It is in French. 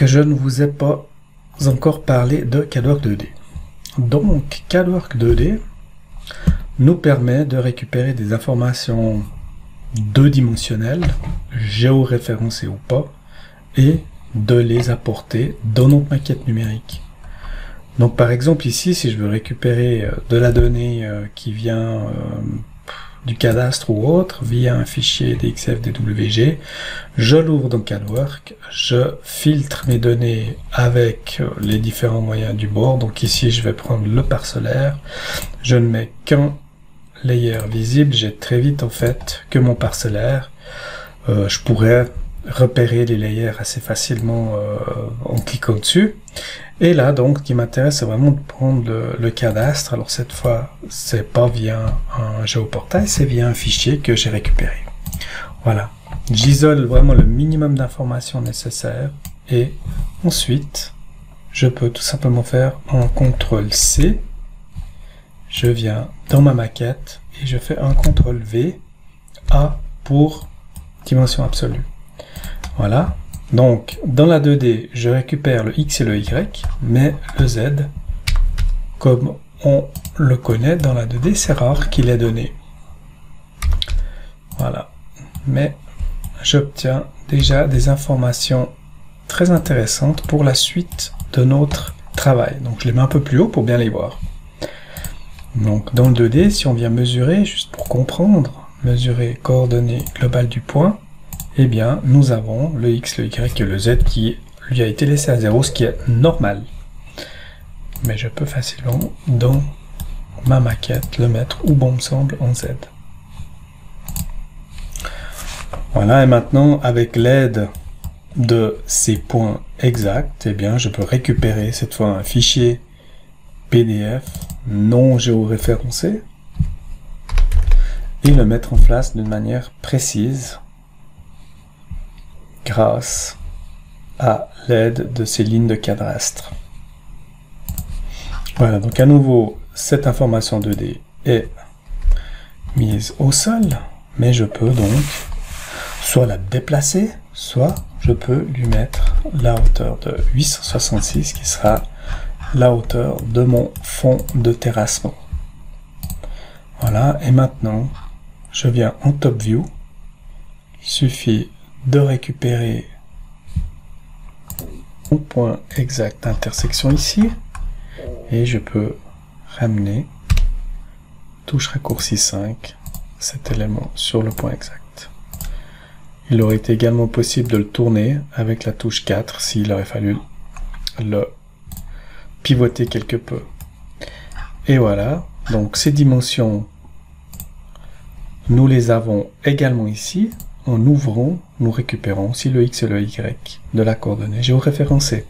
que je ne vous ai pas encore parlé de CADWORK 2D. Donc, CADWORK 2D nous permet de récupérer des informations deux-dimensionnelles, géoréférencées ou pas, et de les apporter dans notre maquette numérique. Donc par exemple ici, si je veux récupérer de la donnée qui vient du cadastre ou autre, via un fichier DXF-DWG, je l'ouvre dans CADWORK, je filtre mes données avec les différents moyens du bord. Donc ici, je vais prendre le parcellaire, je ne mets qu'un layer visible, j'ai très vite en fait que mon parcellaire. Je pourrais repérer les layers assez facilement en cliquant dessus. Et là, donc, ce qui m'intéresse, c'est vraiment de prendre le cadastre. Alors cette fois, c'est pas via un géoportail, c'est via un fichier que j'ai récupéré. Voilà. J'isole vraiment le minimum d'informations nécessaires. Et ensuite, je peux tout simplement faire un CTRL-C. Je viens dans ma maquette et je fais un CTRL-V, A pour dimension absolue. Voilà. Donc, dans la 2D, je récupère le X et le Y, mais le Z, comme on le connaît dans la 2D, c'est rare qu'il est donné. Voilà. Mais j'obtiens déjà des informations très intéressantes pour la suite de notre travail. Donc, je les mets un peu plus haut pour bien les voir. Donc, dans le 2D, si on vient mesurer, juste pour comprendre, mesurer coordonnées globales du point, eh bien, nous avons le X, le Y et le Z qui lui a été laissé à 0, ce qui est normal. Mais je peux facilement, dans ma maquette, le mettre où bon me semble en Z. Voilà, et maintenant, avec l'aide de ces points exacts, eh bien, je peux récupérer cette fois un fichier PDF non géoréférencé et le mettre en place d'une manière précise grâce à l'aide de ces lignes de cadastre. Voilà, donc à nouveau, cette information 2D est mise au sol, mais je peux donc soit la déplacer, soit je peux lui mettre la hauteur de 866 qui sera la hauteur de mon fond de terrassement. Voilà, et maintenant, je viens en Top View, il suffit de récupérer mon point exact d'intersection ici, et je peux ramener, touche raccourci 5, cet élément sur le point exact. Il aurait été également possible de le tourner avec la touche 4 s'il aurait fallu le pivoter quelque peu. Et voilà, donc ces dimensions, nous les avons également ici. En ouvrant, nous récupérons aussi le X et le Y de la coordonnée géoréférencée.